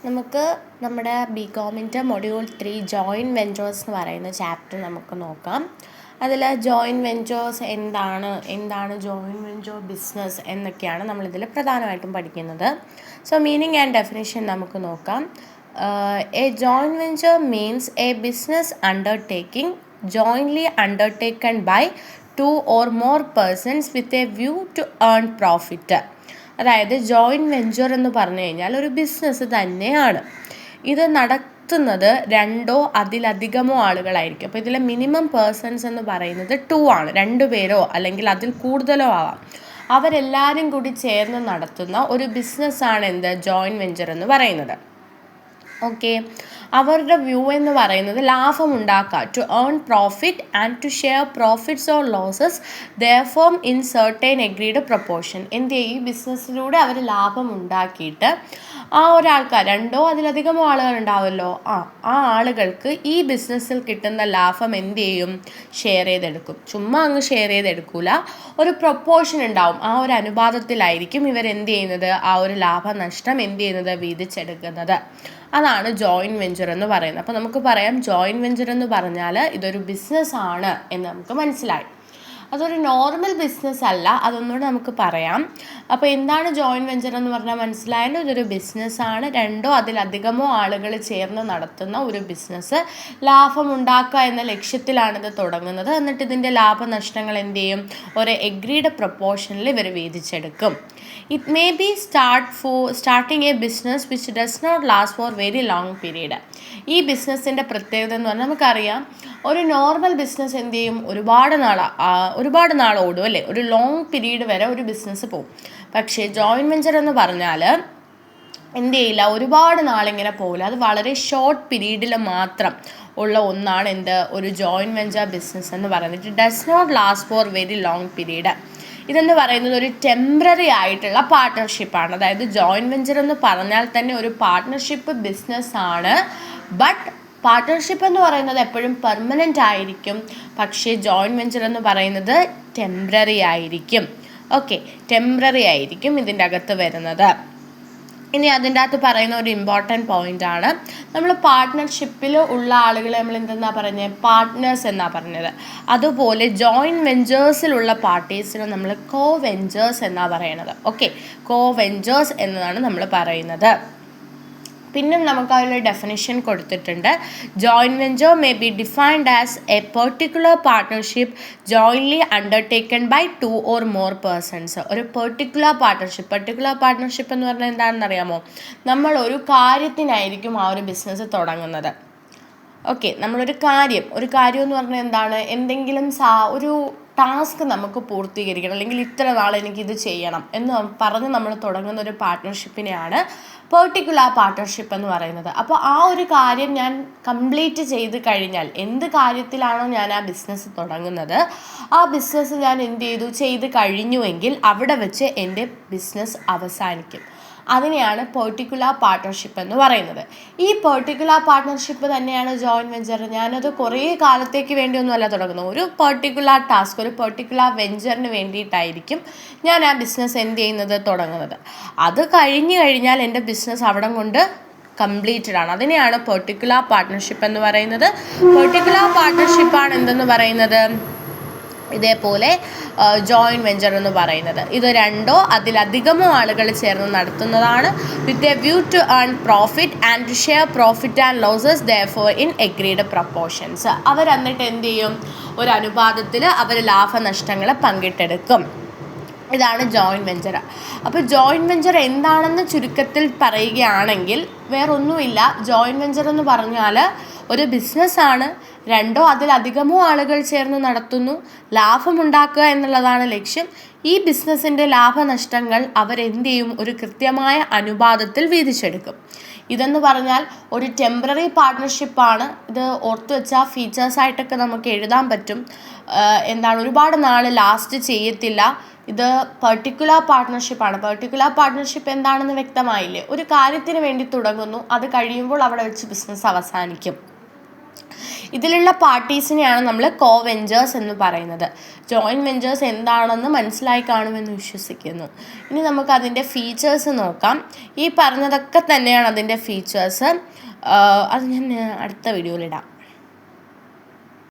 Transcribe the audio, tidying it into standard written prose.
നമുക്ക് നമ്മുടെ ബികോമിൻ്റെ module 3 joint ventures എന്ന് പറയുന്ന ചാപ്റ്റർ നമുക്ക് നോക്കാം. അതിൽ ജോയിൻറ്റ് വെഞ്ചേഴ്സ് എന്താണ് ജോയിൻറ്റ് വെഞ്ചർ ബിസിനസ് എന്നൊക്കെയാണ് നമ്മളിതിൽ പ്രധാനമായിട്ടും പഠിക്കുന്നത്. സോ മീനിങ് ആൻഡ് ഡെഫിനിഷൻ നമുക്ക് നോക്കാം. A joint venture means A business undertaking jointly undertaken by 2 or more persons with a view to earn profit. അതായത് ജോയിൻറ്റ് വെഞ്ചർ എന്ന് പറഞ്ഞു കഴിഞ്ഞാൽ ഒരു ബിസിനസ് തന്നെയാണ്. ഇത് നടത്തുന്നത് 2 അതിലധികമോ ആളുകളായിരിക്കും. അപ്പോൾ ഇതിലെ മിനിമം പേഴ്സൺസ് എന്ന് പറയുന്നത് 2 ആണ്. 2 പേരോ അല്ലെങ്കിൽ അതിൽ കൂടുതലോ ആവാം. അവരെല്ലാവരും കൂടി ചേർന്ന് നടത്തുന്ന ഒരു ബിസിനസ്സാണ് എന്ത് ജോയിൻറ്റ് വെഞ്ചർ എന്ന് പറയുന്നത്. ഓക്കെ, അവരുടെ വ്യൂ എന്ന് പറയുന്നത് ലാഭം ഉണ്ടാക്കുക, to earn profit and to share profits or losses therefore in certain agreed proportion. എന്ത് ചെയ്യും, ഈ ബിസിനസ്സിലൂടെ അവർ ലാഭം ഉണ്ടാക്കിയിട്ട് ആ ഒരാൾക്കാർ 2 അതിലധികമോ ആളുകൾ ഉണ്ടാവുമല്ലോ, ആ ആളുകൾക്ക് ഈ ബിസിനസ്സിൽ കിട്ടുന്ന ലാഭം എന്ത് ചെയ്യും, ഷെയർ ചെയ്തെടുക്കും. ചുമ്മാ അങ്ങ് ഷെയർ ചെയ്തെടുക്കൂല, ഒരു പ്രൊപ്പോർഷൻ ഉണ്ടാവും. ആ ഒരു അനുപാതത്തിലായിരിക്കും ഇവരെന്ത് ചെയ്യുന്നത്, ആ ഒരു ലാഭനഷ്ടം എന്ത് ചെയ്യുന്നത്, വീതിച്ചെടുക്കുന്നത്. അതാണ് ജോയിൻറ്റ് വെഞ്ചർ എന്ന് പറയുന്നത്. അപ്പോൾ നമുക്ക് പറയാം ജോയിൻറ്റ് വെഞ്ചർ എന്ന് പറഞ്ഞാൽ ഇതൊരു ബിസിനസ്സാണ് എന്ന് നമുക്ക് മനസ്സിലായി. അതൊരു നോർമൽ ബിസിനസ് അല്ല, അതൊന്നുകൂടെ നമുക്ക് പറയാം. അപ്പോൾ എന്താണ് ജോയിൻറ്റ് വെഞ്ചർ എന്ന് പറഞ്ഞാൽ മനസ്സിലായാലും ഇതൊരു ബിസിനസ്സാണ്. 2 അതിലധികമോ ആളുകൾ ചേർന്ന് നടത്തുന്ന ഒരു ബിസിനസ്. ലാഭമുണ്ടാക്കുക എന്ന ലക്ഷ്യത്തിലാണിത് തുടങ്ങുന്നത്. എന്നിട്ട് ഇതിൻ്റെ ലാഭനഷ്ടങ്ങൾ എന്ത് ചെയ്യും, ഒരു എഗ്രീഡ് പ്രൊപ്പോർഷനിൽ ഇവർ വീതിച്ചെടുക്കും. It may be starting a business which does not last for very long period. ഈ ബിസിനസ്സിൻ്റെ പ്രത്യേകത എന്ന് പറഞ്ഞാൽ നമുക്കറിയാം, ഒരു നോർമൽ ബിസിനസ് എന്ത് ചെയ്യും, ഒരുപാട് നാൾ ഓടും അല്ലേ, ഒരു ലോങ് പീരീഡ് വരെ ഒരു ബിസിനസ് പോകും. പക്ഷേ ജോയിൻറ്റ് വെഞ്ചർ എന്ന് പറഞ്ഞാൽ എന്ത് ചെയ്യില്ല, ഒരുപാട് നാളിങ്ങനെ പോകില്ല. അത് വളരെ ഷോർട്ട് പീരീഡിൽ മാത്രം ഉള്ള ഒന്നാണ് ഒരു ജോയിൻറ്റ് വെഞ്ചർ ബിസിനസ് എന്ന് പറയുന്നത്. It does not last for very long period. ഇതെന്ന് പറയുന്നത് ഒരു ടെമ്പററി ആയിട്ടുള്ള പാർട്ട്ണർഷിപ്പാണ്. അതായത് ജോയിൻറ്റ് വെഞ്ചർ എന്ന് പറഞ്ഞാൽ തന്നെ ഒരു പാർട്ട്ണർഷിപ്പ് ബിസിനസ്സാണ്. ബട്ട് പാർട്ട്ണർഷിപ്പ് എന്ന് പറയുന്നത് എപ്പോഴും പെർമനൻ്റ് ആയിരിക്കും. പക്ഷേ ജോയിൻറ്റ് വെഞ്ചർ എന്ന് പറയുന്നത് ടെമ്പററി ആയിരിക്കും. ഓക്കെ, ടെമ്പററി ആയിരിക്കും ഇതിൻ്റെ അകത്ത് വരുന്നത്. ഇനി അതിൻ്റെ അകത്ത് പറയുന്ന ഒരു ഇമ്പോർട്ടൻറ്റ് പോയിൻ്റാണ്, നമ്മൾ പാർട്ട്ണർഷിപ്പിൽ ഉള്ള ആളുകളെ നമ്മൾ എന്തെന്നാ പറഞ്ഞത്, പാർട്ട്നേഴ്സ് എന്നാണ് പറഞ്ഞത്. അതുപോലെ ജോയിൻറ്റ് വെഞ്ചേഴ്സിലുള്ള പാർട്ടീസിന് നമ്മൾ കോ വെഞ്ചേഴ്സ് എന്നാണ് പറയുന്നത്. ഓക്കെ, കോ വെഞ്ചേഴ്സ് എന്നതാണ് നമ്മൾ പറയുന്നത്. പിന്നെ നമുക്ക് അതിൽ ഡെഫിനിഷൻ കൊടുത്തിട്ടുണ്ട്. Joint venture may be defined as a particular partnership jointly undertaken by 2 or more persons. ഒരു പെർട്ടിക്കുലർ പാർട്ട്ണർഷിപ്പ് എന്ന് പറഞ്ഞാൽ എന്താണെന്ന് അറിയാമോ, നമ്മൾ ഒരു കാര്യത്തിനായിരിക്കും ആ ഒരു ബിസിനസ് തുടങ്ങുന്നത്. ഓക്കെ, നമ്മളൊരു കാര്യം എന്ന് പറഞ്ഞാൽ എന്താണ്, എന്തെങ്കിലും ഒരു ടാസ്ക് നമുക്ക് പൂർത്തീകരിക്കണം, അല്ലെങ്കിൽ ഇത്ര നാൾ എനിക്കിത് ചെയ്യണം എന്ന് പറഞ്ഞ് നമ്മൾ തുടങ്ങുന്ന ഒരു പാർട്ട്ണർഷിപ്പിനെയാണ് പെർട്ടിക്കുലർ പാർട്ട്ണർഷിപ്പ് എന്ന് പറയുന്നത്. അപ്പോൾ ആ ഒരു കാര്യം ഞാൻ കംപ്ലീറ്റ് ചെയ്ത് കഴിഞ്ഞാൽ, എന്ത് കാര്യത്തിലാണോ ഞാൻ ആ ബിസിനസ് തുടങ്ങുന്നത്, ആ ബിസിനസ് ഞാൻ ചെയ്ത് കഴിഞ്ഞുവെങ്കിൽ അവിടെ വെച്ച് എൻ്റെ ബിസിനസ് അവസാനിക്കും. അതിനെയാണ് പെർട്ടിക്കുലർ പാർട്ട്ണർഷിപ്പ് എന്ന് പറയുന്നത്. ഈ പെർട്ടിക്കുലർ പാർട്ട്ണർഷിപ്പ് തന്നെയാണ് ജോയിൻറ്റ് വെഞ്ചർ. ഞാനത് കുറേ കാലത്തേക്ക് വേണ്ടിയൊന്നുമല്ല തുടങ്ങുന്നത്. ഒരു പെർട്ടിക്കുലർ ടാസ്ക്, ഒരു പെർട്ടിക്കുലർ വെഞ്ചറിന് വേണ്ടിയിട്ടായിരിക്കും ഞാൻ ആ ബിസിനസ് തുടങ്ങുന്നത്. അത് കഴിഞ്ഞാൽ എൻ്റെ ബിസിനസ് അവിടം കൊണ്ട് കംപ്ലീറ്റഡ് ആണ്. അതിനെയാണ് പെർട്ടിക്കുലർ പാർട്ട്ണർഷിപ്പ് എന്ന് പറയുന്നത്. പെർട്ടിക്കുലർ പാർട്ട്ണർഷിപ്പാണ് എന്തെന്ന് പറയുന്നത്, ഇതേപോലെ ജോയിൻറ്റ് വെഞ്ചർ എന്ന് പറയുന്നത്. ഇത് 2 അതിലധികമോ ആളുകൾ ചേർന്ന് നടത്തുന്നതാണ്. With a view to earn profit and to share profit and losses therefore in agreed proportions. അവർ എന്നിട്ട് എന്ത് ചെയ്യും, ഒരു അനുപാതത്തിൽ അവർ ലാഭനഷ്ടങ്ങളെ പങ്കിട്ടെടുക്കും. ഇതാണ് ജോയിൻറ്റ് വെഞ്ചർ. അപ്പോൾ ജോയിൻറ്റ് വെഞ്ചർ എന്താണെന്ന് ചുരുക്കത്തിൽ പറയുകയാണെങ്കിൽ വേറൊന്നുമില്ല. ജോയിൻറ്റ് വെഞ്ചർ എന്ന് പറഞ്ഞാൽ ഒരു ബിസിനസ്സാണ്. 2 അതിലധികമോ ആളുകൾ ചേർന്ന് നടത്തുന്നു, ലാഭമുണ്ടാക്കുക എന്നുള്ളതാണ് ലക്ഷ്യം. ഈ ബിസിനസ്സിൻ്റെ ലാഭനഷ്ടങ്ങൾ അവരെന്ത് ചെയ്യും, ഒരു കൃത്യമായ അനുപാതത്തിൽ വീതിച്ചെടുക്കും. ഇതെന്ന് പറഞ്ഞാൽ ഒരു ടെമ്പററി പാർട്ട്ണർഷിപ്പാണ്. ഇത് ഓർത്തു വെച്ചാൽ ഫീച്ചേഴ്സായിട്ടൊക്കെ നമുക്ക് എഴുതാൻ പറ്റും. ഒരുപാട് നാൾ ലാസ്റ്റ് ചെയ്യത്തില്ല. ഇത് പെർട്ടിക്കുലർ പാർട്ട്ണർഷിപ്പാണ്. പെർട്ടിക്കുലർ പാർട്ട്ണർഷിപ്പ് എന്താണെന്ന് വ്യക്തമായില്ലേ, ഒരു കാര്യത്തിന് വേണ്ടി തുടങ്ങുന്നു, അത് കഴിയുമ്പോൾ അവിടെ വെച്ച് ബിസിനസ് അവസാനിക്കും. ഇതിലുള്ള പാർട്ടീസിനെയാണ് നമ്മൾ കോ വെഞ്ചേഴ്സ് എന്ന് പറയുന്നത്. ജോയിൻറ്റ് വെഞ്ചേഴ്സ് എന്താണെന്ന് മനസ്സിലായി കാണുമെന്ന് വിശ്വസിക്കുന്നു. ഇനി നമുക്ക് അതിൻ്റെ ഫീച്ചേഴ്സ് നോക്കാം. ഈ പറഞ്ഞതൊക്കെ തന്നെയാണ് അതിൻ്റെ ഫീച്ചേഴ്സ്. അത് ഞാൻ അടുത്ത വീഡിയോയിലിടാം.